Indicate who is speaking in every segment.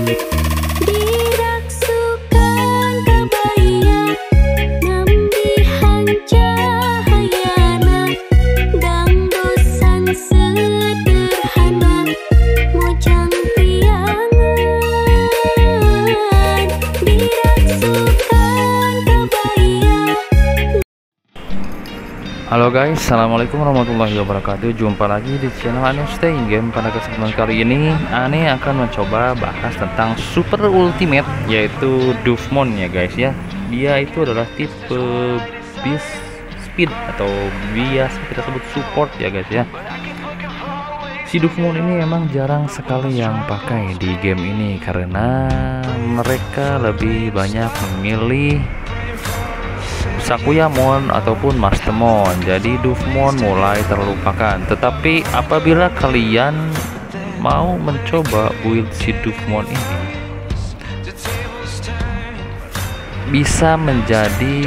Speaker 1: Dirangsukan kebaya nambihan cahayana dangdosan sederhana mojang priangan. Dirangsukan kebaya.
Speaker 2: Halo guys, assalamualaikum warahmatullahi wabarakatuh. Jumpa lagi di channel Ane Staying Game. Pada kesempatan kali ini Ane akan mencoba bahas tentang super ultimate, yaitu Dufmon ya guys ya. Dia itu adalah tipe beast speed atau biasa kita sebut support ya guys ya. Si Dufmon ini emang jarang sekali yang pakai di game ini karena mereka lebih banyak memilih Sakuyamon ataupun Mastermon. Jadi Dufmon mulai terlupakan. Tetapi apabila kalian mau mencoba build si Dufmon ini, bisa menjadi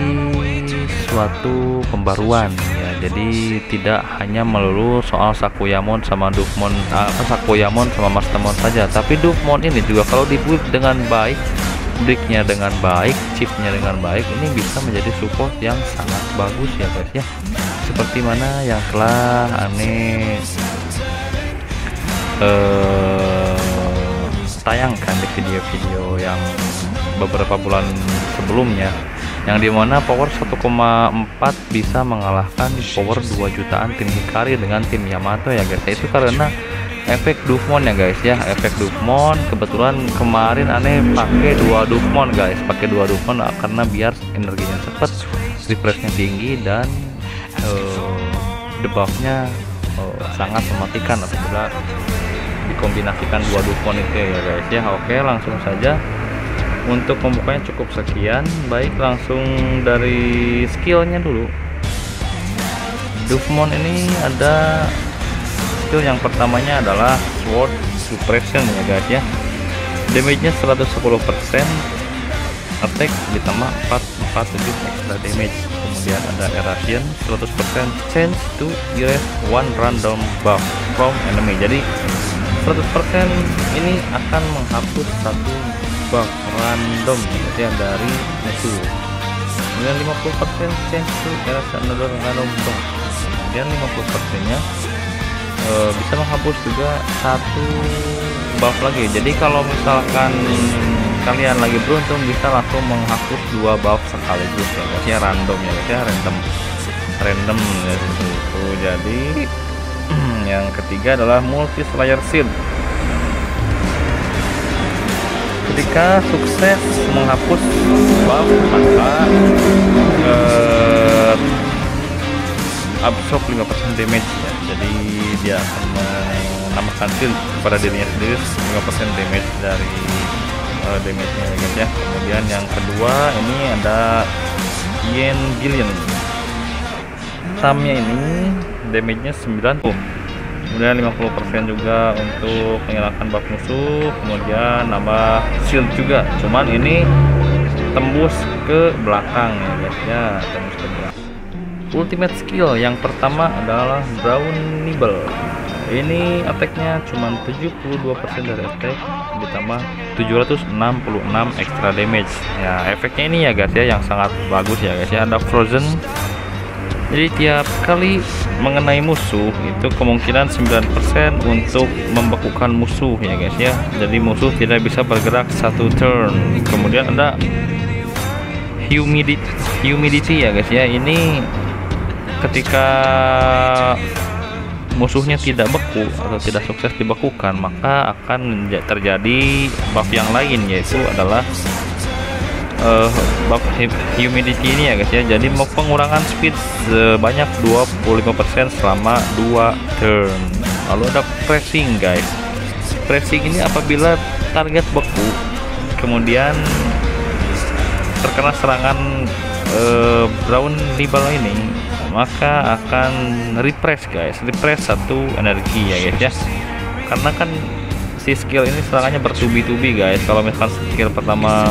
Speaker 2: suatu pembaruan ya. Jadi tidak hanya melulu soal Sakuyamon sama Dufmon, Sakuyamon sama Mastermon saja, tapi Dufmon ini juga kalau dibuild dengan baik, breaknya dengan baik, chipnya dengan baik, ini bisa menjadi support yang sangat bagus ya guys ya. Seperti mana yang telah Ane tayangkan di video-video yang beberapa bulan sebelumnya, yang dimana power 1,4 bisa mengalahkan power 2 jutaan tim Hikari dengan tim Yamato ya guys. Itu karena efek Dufmon ya guys ya. Efek Dufmon, kebetulan kemarin Ane pakai 2 Dufmon guys, pakai 2 Dufmon karena biar energinya cepat, refreshnya tinggi, dan debuffnya sangat mematikan apabila dikombinasikan 2 Dufmon itu ya guys ya. Oke, langsung saja. Untuk pembukanya cukup sekian. Baik, langsung dari skillnya dulu. Dufmon ini ada skill yang pertamanya adalah Sword Suppression ya guys ya. Damage-nya 110%, attack ditambah 447 extra damage. Kemudian ada Erosion 100% chance to erase one random buff from enemy. Jadi 100% ini akan menghapus satu buff random ya dari musuh. Kemudian 50% chance to erase another random buff. Kemudian 50% nya bisa menghapus juga satu buff lagi. Jadi kalau misalkan kalian lagi beruntung bisa langsung menghapus 2 buff sekaligus ya guys ya, random ya guys ya, random ya itu. Jadi yang ketiga adalah multi slayer shield. Ketika sukses menghapus buff, maka absorb 5% damage ya. Jadi dia akan menambahkan shield kepada dirinya sendiri 5% damage dari damage-nya ya guys ya. Kemudian yang kedua ini ada Yen Billion. Tamnya ini damage-nya 90. Kemudian 50% juga untuk menghilangkan buff musuh. Kemudian nambah shield juga. Cuman ini tembus ke belakang ya guys ya, tembus ke belakang. Ultimate skill yang pertama adalah Brown Nibble. Ini attack-nya cuma 72% dari attack ditambah 766 extra damage. Ya, efeknya ini ya guys ya yang sangat bagus ya guys ya. Ada Frozen. Jadi tiap kali mengenai musuh itu kemungkinan 9% untuk membekukan musuh ya guys ya. Jadi musuh tidak bisa bergerak satu turn. Kemudian ada humidity ya guys ya. Ini ketika musuhnya tidak beku atau tidak sukses dibekukan, maka akan terjadi buff yang lain, yaitu adalah buff humidity ini ya guys ya. Jadi pengurangan speed sebanyak 25% selama 2 turn. Lalu ada pressing guys. Pressing ini apabila target beku kemudian terkena serangan Brown Nibble ini, maka akan refresh guys, refresh satu energi ya guys ya. Karena kan si skill ini serangannya bertubi-tubi guys. Kalau misalkan skill pertama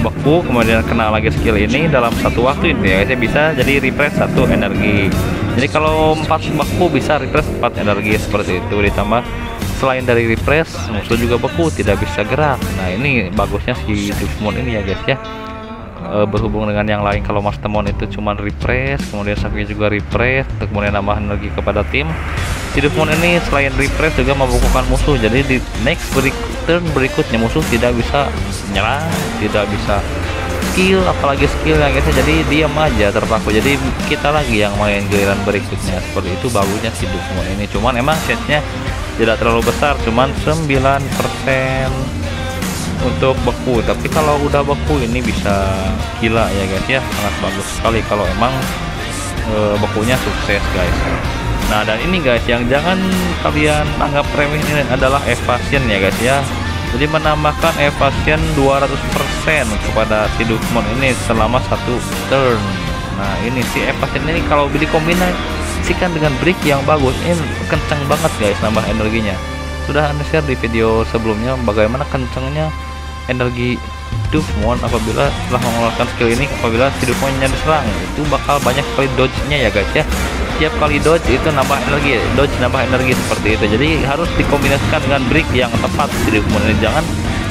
Speaker 2: beku kemudian kena lagi skill ini dalam satu waktu itu ya guys ya, bisa jadi refresh satu energi. Jadi kalau 4 beku bisa refresh 4 energi seperti itu, ditambah selain dari refresh, musuh juga beku, tidak bisa gerak. Nah ini bagusnya si Devmon ini ya guys ya. Berhubung dengan yang lain, kalau Mastermon itu cuman refresh, kemudian Sakui juga refresh, kemudian nambah energi kepada tim. Si Devmon ini selain refresh juga membukukan musuh, jadi di next turn berikutnya musuh tidak bisa menyerang, tidak bisa skill, apalagi skill ya guys, jadi diam aja terpaku. Jadi kita lagi yang main giliran berikutnya, seperti itu bagusnya si Devmon ini. Cuman emang chance-nya tidak terlalu besar, cuman 9% untuk beku, tapi kalau udah beku ini bisa gila ya guys ya, sangat bagus sekali kalau emang bekunya sukses guys. Nah dan ini guys yang jangan kalian anggap remeh, ini adalah evasion ya guys ya. Jadi menambahkan evasion 200% kepada si Devmon ini selama 1 turn. Nah ini si evasion ini kalau dikombinasikan dengan brick yang bagus, ini kenceng banget guys nambah energinya. Sudah Anda share di video sebelumnya bagaimana kencengnya energi Devmon apabila setelah mengeluarkan skill ini. Apabila si Devmonnya diserang itu bakal banyak kali dodge-nya ya guys ya. Tiap kali dodge itu nambah energi, seperti itu. Jadi harus dikombinasikan dengan brick yang tepat si Devmon ini, jangan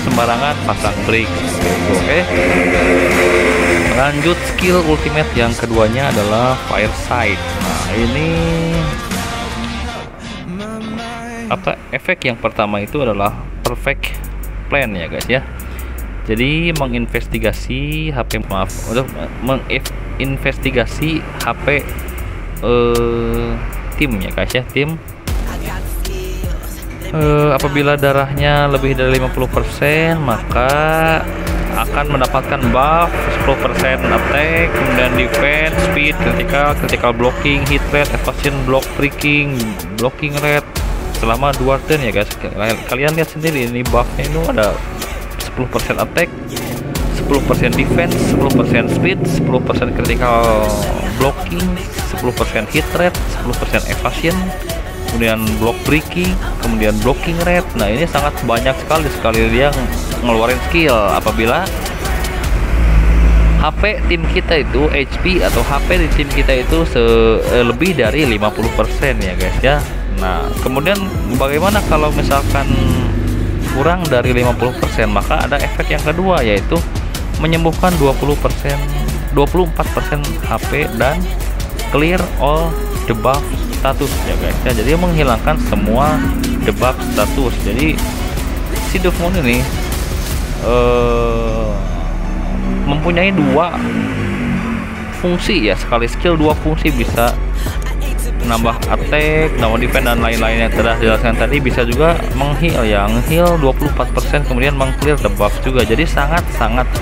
Speaker 2: sembarangan pasang brick. Oke. Lanjut skill ultimate yang keduanya adalah Fire Sight. Nah ini efek yang pertama itu adalah Perfect Plan ya guys ya. Jadi menginvestigasi HP, untuk menginvestigasi HP tim ya guys ya, tim apabila darahnya lebih dari 50% maka akan mendapatkan buff 10% attack, kemudian defense, speed, critical blocking, hit rate, evasion, block breaking, blocking rate selama 2 turn ya guys. Kalian lihat sendiri ini buffnya itu ada 10% attack, 10% defense, 10% speed, 10% critical blocking, 10% hit rate, 10% evasion, kemudian block breaking, kemudian blocking rate. Nah ini sangat banyak sekali dia ngeluarin skill apabila HP tim kita itu, HP atau HP di tim kita itu lebih dari 50% ya guys ya. Nah kemudian bagaimana kalau misalkan kurang dari 50%, maka ada efek yang kedua, yaitu menyembuhkan 24% HP dan clear all debuff status ya guys ya. Jadi menghilangkan semua debuff status. Jadi si Devmon ini mempunyai 2 fungsi ya, sekali skill 2 fungsi, bisa menambah attack, nambah defense dan lain-lain yang telah dijelaskan tadi. Bisa juga meng-heal ya, nge-heal 24%, kemudian meng-clear debuff juga. Jadi sangat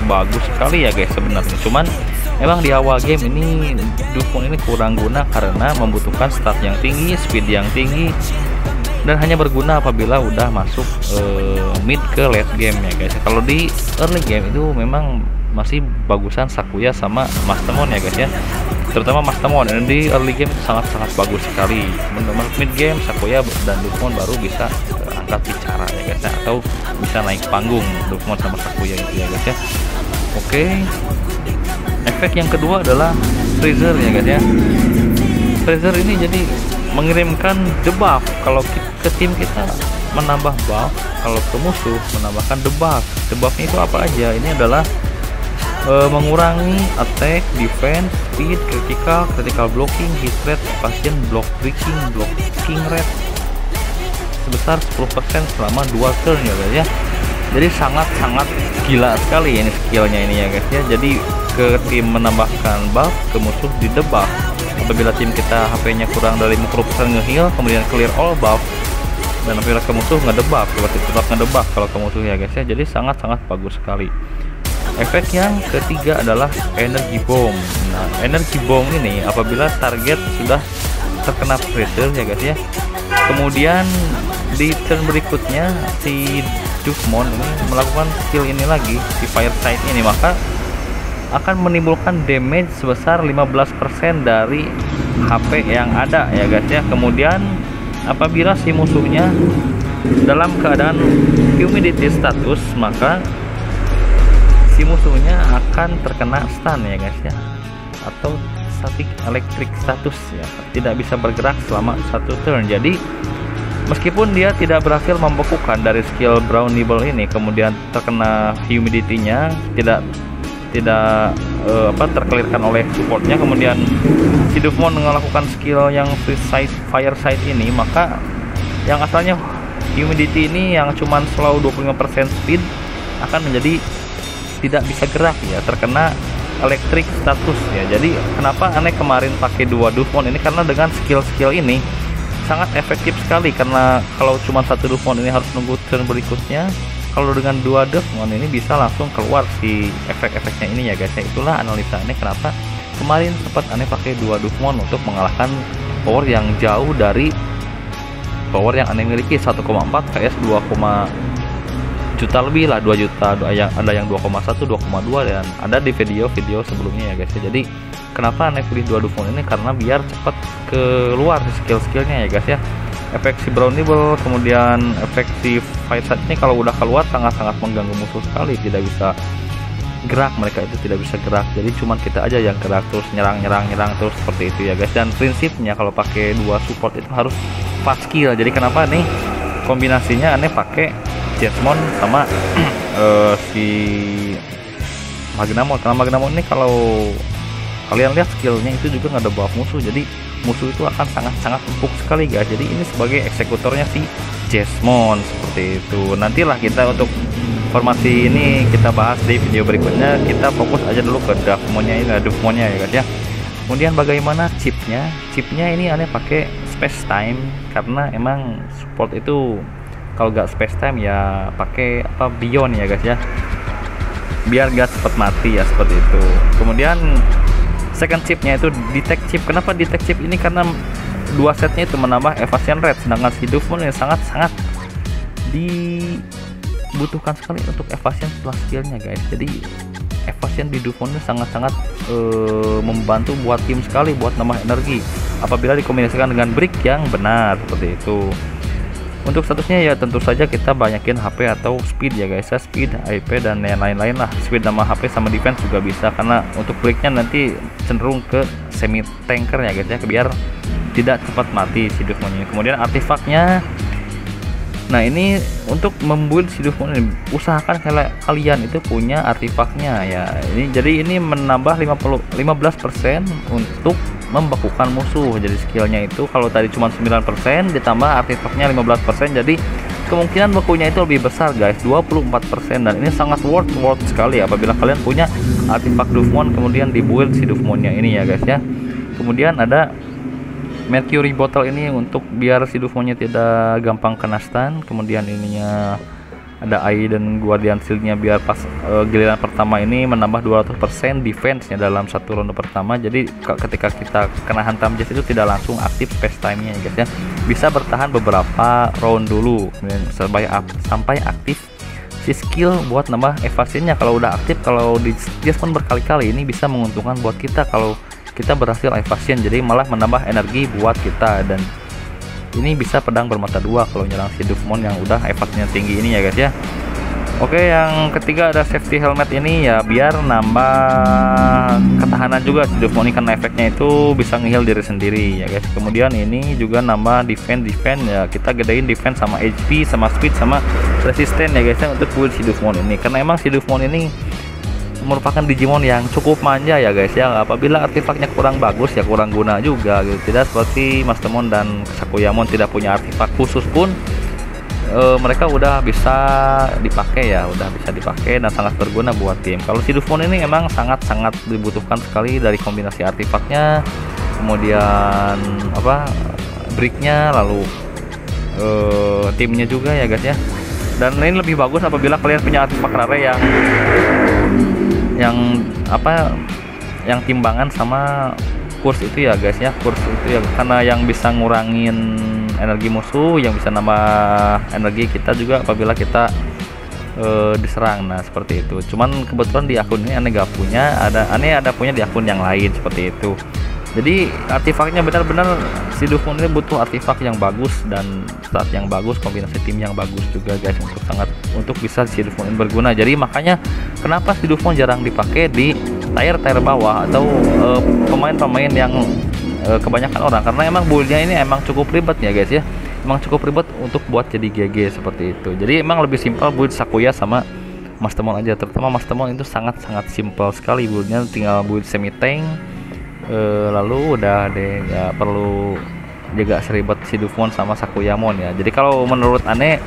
Speaker 2: bagus sekali ya guys sebenarnya. Cuman memang di awal game ini Devmon ini kurang guna karena membutuhkan stat yang tinggi, speed yang tinggi, dan hanya berguna apabila udah masuk mid ke late game ya guys. Kalau di early game itu memang masih bagusan Sakuya sama Mastermon ya guys ya, terutama Mastermon. Di early game sangat bagus sekali. Menurut mid game Sakuya dan Devmon baru bisa angkat bicara ya guys ya, atau bisa naik panggung Devmon sama Sakuya gitu ya guys ya. Oke. Efek yang kedua adalah Freezer ya guys ya. Freezer ini jadi mengirimkan debuff. Kalau ke tim kita menambah buff, kalau ke musuh menambahkan debuff. Debuffnya itu apa aja? Ini adalah mengurangi attack, defense, speed, critical blocking, hit rate, evasion, block breaking, blocking rate sebesar 10% selama 2 turn ya guys ya. Jadi sangat gila sekali ini skillnya ini ya guys ya. Jadi ke tim menambahkan buff, ke musuh di debuff. Apabila tim kita HP-nya kurang dari 50% nge-heal, kemudian clear all buff, dan apabila ke musuh nge-debuff, berarti tetap nge-debuff kalau ke musuh ya guys ya. Jadi sangat bagus sekali. Efek yang ketiga adalah energy bomb. Nah, energy bomb ini apabila target sudah terkena pressure ya guys ya, kemudian di turn berikutnya si Devmon ini melakukan skill ini lagi, si Fire Sight ini, maka akan menimbulkan damage sebesar 15% dari HP yang ada ya guys ya. Kemudian apabila si musuhnya dalam keadaan humidity status, maka si musuhnya akan terkena stun ya guys ya, atau static electric status ya, tidak bisa bergerak selama 1 turn. Jadi Meskipun dia tidak berhasil membekukan dari skill Brown Nibble ini, kemudian terkena humidity-nya tidak terkelirkan oleh supportnya, kemudian si Dufmon melakukan skill yang fire side ini, maka yang asalnya humidity ini yang cuman slow 25% speed akan menjadi tidak bisa gerak ya, terkena electric status ya. Jadi kenapa aneh kemarin pakai 2 Dufmon ini, karena dengan skill ini sangat efektif sekali, karena kalau cuma 1 Dufmon ini harus nunggu turn berikutnya. Kalau dengan 2 Dufmon ini bisa langsung keluar si efek-efeknya ini ya guys ya. Itulah analisa aneh kenapa kemarin sempat aneh pakai 2 Dufmon untuk mengalahkan power yang jauh dari power yang aneh miliki, 1,4 vs 2, juta lebih lah, 2 juta, ada yang 2,1, 2,2 dan ada di video sebelumnya ya guys ya. Jadi kenapa aneh pilih 2 Dufmon ini, karena biar cepat keluar skill-skillnya ya guys ya. Efek si Brown Nibble, kemudian efek si Fight Set ini kalau udah keluar sangat-sangat mengganggu musuh sekali, tidak bisa gerak, mereka itu tidak bisa gerak, jadi cuman kita aja yang gerak terus nyerang terus seperti itu ya guys. Dan prinsipnya kalau pakai 2 support itu harus fast skill. Jadi kenapa nih kombinasinya aneh pakai Jesmon sama si Magnamon, karena Magnamon ini kalau kalian lihat skillnya itu juga nggak ada buff musuh, jadi musuh itu akan sangat empuk sekali guys. Jadi ini sebagai eksekutornya si Jesmon seperti itu. Nantilah kita untuk formasi ini kita bahas di video berikutnya. Kita fokus aja dulu ke Dufmonnya ya guys ya. Kemudian bagaimana chipnya ini aneh pakai space time, karena emang support itu kalau nggak space time ya pakai Beyond ya guys ya, biar gak cepat mati ya seperti itu. Kemudian second chipnya itu detect chip. Kenapa detect chip ini? Karena 2 setnya itu menambah evasion rate, sedangkan si Dufmon yang sangat dibutuhkan sekali untuk evasion setelah skillnya guys. Jadi evasion di Dufmon sangat membantu buat tim sekali, buat nambah energi apabila dikombinasikan dengan brick yang benar seperti itu. Untuk statusnya ya tentu saja kita banyakin HP atau speed ya guys ya, speed, IP dan yang lain-lain lah. Speed sama HP sama defense juga bisa, karena untuk breaknya nanti cenderung ke semi tanker ya guys ya, biar tidak cepat mati si Dufmon ini. Kemudian artefaknya, nah ini untuk membuild si Dufmon ini usahakan kalian itu punya artefaknya ya. Jadi ini menambah 15% untuk membekukan musuh. Jadi skillnya itu kalau tadi cuma 9% ditambah artefaknya 15%, jadi kemungkinan bekunya itu lebih besar guys, 24%. Dan ini sangat worth sekali apabila kalian punya artefak Dufmon kemudian dibuild si Dufmonnya ini ya guys ya. Kemudian ada Mercury Bottle ini untuk biar si Dufmonnya tidak gampang kena stun. Kemudian ininya ada AI dan Guardian Shield-nya biar pas giliran pertama ini menambah 200% defense-nya dalam 1 ronde pertama. Jadi ketika kita kena hantam Jazz itu tidak langsung aktif space time-nya ya guys ya, bisa bertahan beberapa round dulu sampai aktif si skill buat nambah evasinya. Kalau udah aktif, kalau di Jazz pun berkali-kali, ini bisa menguntungkan buat kita kalau kita berhasil evasion, jadi malah menambah energi buat kita. Dan ini bisa pedang bermata 2 kalau nyerang si Dufmon yang udah evasinya tinggi ini ya guys ya. Oke, yang ketiga ada safety helmet ini ya, biar nambah ketahanan juga si Dufmon ini, karena efeknya itu bisa nge-heal diri sendiri ya guys. Kemudian ini juga nambah defense ya, kita gedein defense sama HP sama speed sama resisten ya guys ya untuk build si Dufmon ini, karena emang si Dufmon ini merupakan Digimon yang cukup manja ya guys ya. Apabila artefaknya kurang bagus ya kurang guna juga gitu. Tidak seperti Mastermon dan Sakuyamon tidak punya artefak khusus pun mereka udah bisa dipakai ya, dan sangat berguna buat tim. Kalau si Dufmon ini emang sangat dibutuhkan sekali dari kombinasi artefaknya, kemudian bricknya, lalu timnya juga ya guys ya. Dan ini lebih bagus apabila kalian punya artefak rare yang timbangan sama kurs itu ya guys ya. Kurs itu ya, karena yang bisa ngurangin energi musuh, yang bisa nambah energi kita juga apabila kita diserang. Nah seperti itu. Cuman kebetulan di akun ini aneh gak punya, ada punya di akun yang lain seperti itu. Jadi artefaknya benar-benar si Dufmon ini butuh artefak yang bagus dan stat yang bagus, kombinasi tim yang bagus juga guys, untuk bisa si Dufmon ini berguna. Jadi makanya kenapa si Dufmon jarang dipakai di tier bawah atau pemain-pemain yang kebanyakan orang, karena emang build-nya ini emang cukup ribet ya guys ya. emang cukup ribet untuk buat jadi GG seperti itu. Jadi emang lebih simpel build Sakuya sama Mastemon aja, terutama Mastemon itu sangat-sangat simpel sekali buildnya, tinggal build semi tank, lalu udah deh, nggak perlu juga seribet si Dufmon sama Sakuyamon ya. Jadi kalau menurut aneh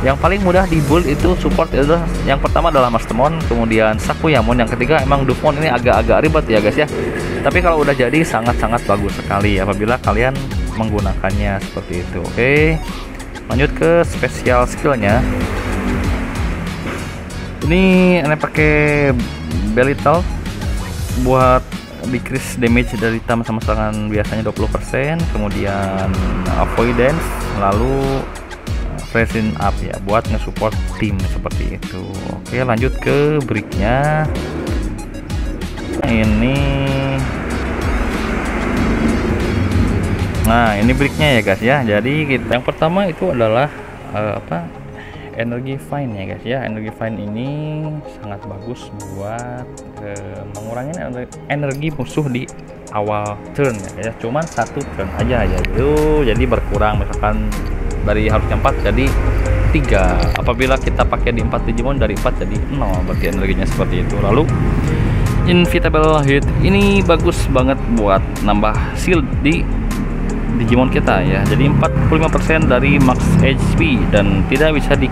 Speaker 2: yang paling mudah di build itu support adalah yang pertama adalah Mastemon, kemudian Sakuyamon, yang ketiga emang Dufmon ini agak-agak ribet ya guys ya. Tapi kalau udah jadi sangat-sangat bagus sekali apabila kalian menggunakannya seperti itu. Oke, lanjut ke spesial skillnya. Ini aneh pakai Belittle buat decrease damage dari hitam sama serangan biasanya 20%, kemudian avoidance, lalu freezing up ya buat nge-support tim seperti itu. Oke, lanjut ke bricknya. Ini bricknya ya guys ya. Jadi kita yang pertama itu adalah energi fine ya guys ya. Energi fine ini sangat bagus buat mengurangi energi musuh di awal turn ya guys ya. Cuman satu turn aja ya itu, jadi berkurang, misalkan dari harusnya 4 jadi 3. Apabila kita pakai di 4 Digimon dari 4 jadi 0, berarti energinya seperti itu. Lalu Inevitable Hit ini bagus banget buat nambah shield di Digimon kita ya. Jadi 45% dari max HP dan tidak bisa di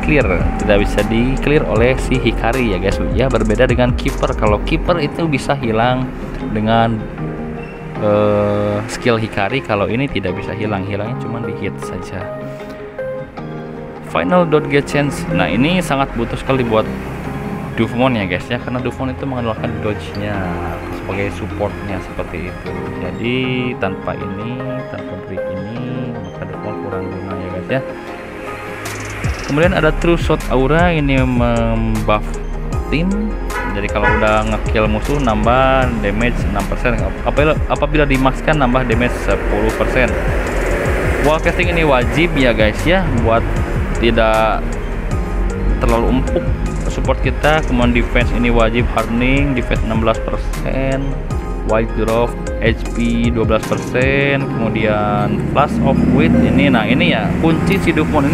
Speaker 2: clear oleh si Hikari ya guys ya. Berbeda dengan Keeper. Kalau Keeper itu bisa hilang dengan skill Hikari, kalau ini tidak bisa hilangnya cuma di hit saja. Final Dot Get Chance. Nah, ini sangat butuh sekali buat Dufmon ya guys ya, karena Dufmon itu mengandalkan dodge-nya sebagai supportnya seperti itu. Jadi tanpa break ini maka Dufmon kurang guna ya guys ya. Kemudian ada True Shot Aura, ini membuff tim. Jadi kalau udah ngekill musuh nambah damage 6%, apabila dimaxkan nambah damage 10%. Wall casting ini wajib ya guys ya, buat tidak terlalu empuk support kita. Kemudian defense ini wajib hardening, defense 16%, white drop, HP 12%, kemudian flash of wit ini. Nah, ini ya kunci si Dufmon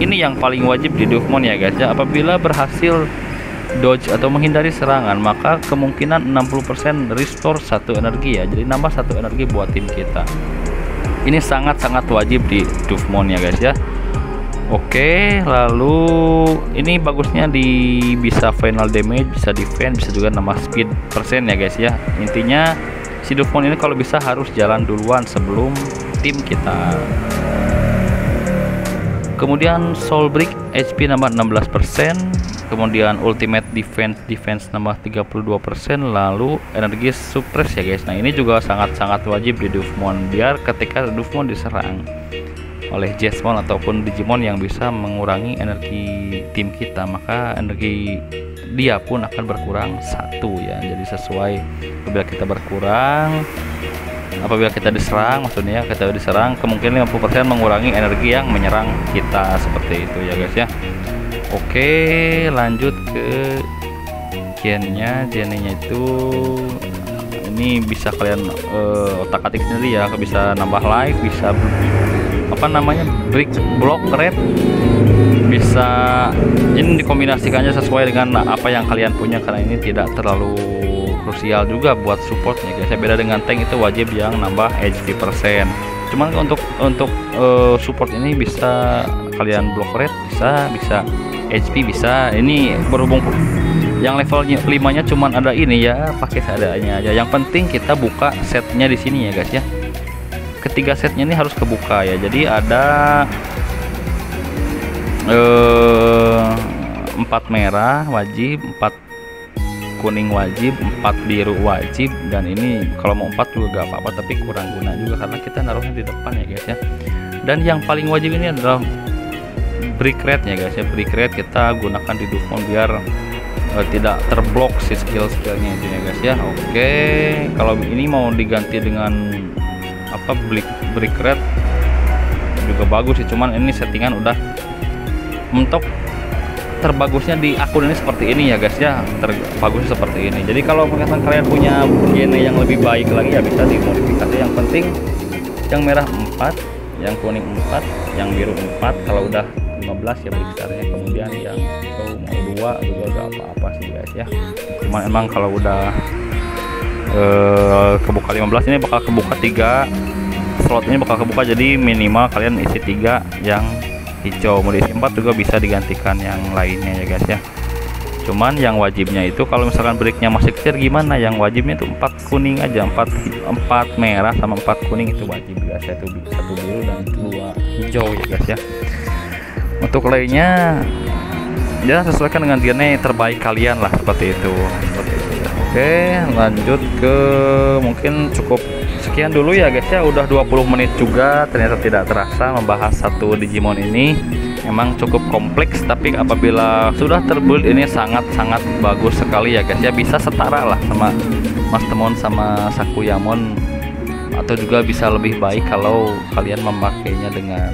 Speaker 2: ini yang paling wajib di Dufmon ya guys ya. Apabila berhasil dodge atau menghindari serangan, maka kemungkinan 60% restore 1 energi ya. Jadi nambah 1 energi buat tim kita. Ini sangat-sangat wajib di Dufmon ya guys ya. Oke, lalu ini bagusnya di bisa final damage, bisa defense, bisa juga nambah speed persen ya guys ya. Intinya si Dufmon ini kalau bisa harus jalan duluan sebelum tim kita. Kemudian Soul Brick HP nambah 16%, kemudian Ultimate Defense nambah 32%, lalu energi suppress ya guys. Nah, ini juga sangat-sangat wajib di Dufmon biar ketika Dufmon diserang oleh Jesmon ataupun Digimon yang bisa mengurangi energi tim kita, maka energi dia pun akan berkurang 1 ya. Jadi sesuai apabila kita berkurang, apabila kita diserang, maksudnya kita diserang, kemungkinan 50% mengurangi energi yang menyerang kita seperti itu ya guys ya. Oke, lanjut ke gennya itu ini bisa kalian otak-atik sendiri ya, bisa nambah life, bisa brick block red, bisa ini dikombinasikannya sesuai dengan apa yang kalian punya, karena ini tidak terlalu krusial juga buat supportnya guys. Beda dengan tank itu wajib yang nambah HP persen. Cuman untuk support ini bisa kalian block red, bisa HP bisa. Ini berhubung yang levelnya 5-nya cuman ada ini ya, pakai seadanya aja. Yang penting kita buka setnya di sini ya guys ya. Ketiga setnya ini harus kebuka ya. Jadi ada 4 merah wajib, 4 kuning wajib, 4 biru wajib, dan ini kalau mau 4 juga gak apa-apa, tapi kurang guna juga karena kita naruhnya di depan ya guys ya. Dan yang paling wajib ini adalah brick red ya guys ya. Brick red kita gunakan di Dufmon biar tidak terblok si skill-skillnya itu ya guys ya. Oke, kalau ini mau diganti dengan brick red juga bagus sih, cuman ini settingan udah mentok. Terbagusnya di akun ini seperti ini ya guys ya, terbagusnya seperti ini. Jadi kalau misalkan kalian punya gene yang lebih baik lagi ya bisa dimodifikasi. Yang penting yang merah 4, yang kuning 4, yang biru 4. Kalau udah 15 ya beli besarnya, kemudian yang mau 2 juga gak apa-apa sih guys ya. Cuman emang kalau udah kebuka 15 ini bakal kebuka 3 slot, ini bakal kebuka, jadi minimal kalian isi 3 yang hijau. Mau diisi 4 juga bisa digantikan yang lainnya ya guys ya. Cuman yang wajibnya itu kalau misalkan breaknya masih kecil gimana, yang wajibnya itu 4 kuning aja, 4 merah sama 4 kuning itu wajib guys ya. Itu 1 biru dan 2 hijau ya guys ya. Untuk lainnya ya sesuaikan dengan DNA terbaik kalian lah, seperti itu. Oke, lanjut ke mungkin cukup sekian dulu ya guys ya. Udah 20 menit juga, ternyata tidak terasa membahas satu Digimon ini. Emang cukup kompleks, tapi apabila sudah terbuild ini sangat-sangat bagus sekali ya guys ya. Bisa setara lah sama Mastemon sama Sakuyamon, atau juga bisa lebih baik kalau kalian memakainya dengan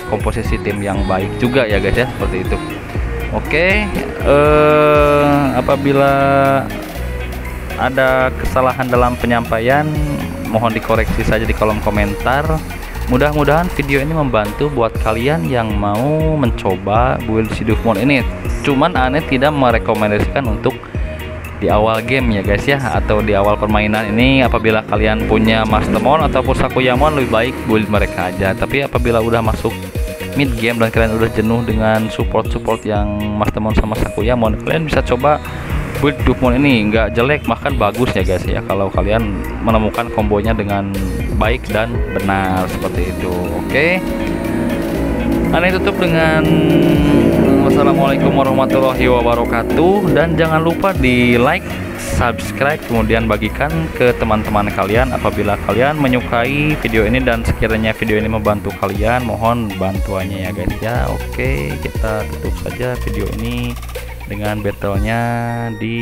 Speaker 2: komposisi tim yang baik juga ya guys ya, seperti itu. Oke, apabila ada kesalahan dalam penyampaian mohon dikoreksi saja di kolom komentar. Mudah-mudahan video ini membantu buat kalian yang mau mencoba build Shidufmon ini. Cuman aneh tidak merekomendasikan untuk di awal game ya guys ya, atau di awal permainan ini. Apabila kalian punya Mastemon ataupun Sakuyamon, lebih baik build mereka aja. Tapi apabila udah masuk mid game dan kalian udah jenuh dengan support yang Mastemon sama Sakuyamon, kalian bisa coba build Shidufmon ini. Nggak jelek, bahkan bagus ya guys ya, kalau kalian menemukan kombonya dengan baik dan benar, seperti itu. Oke, Ane tutup dengan wassalamualaikum warahmatullahi wabarakatuh, dan jangan lupa di like, subscribe, kemudian bagikan ke teman-teman kalian apabila kalian menyukai video ini dan sekiranya video ini membantu kalian, mohon bantuannya ya guys ya. Oke, kita tutup saja video ini dengan battlenya di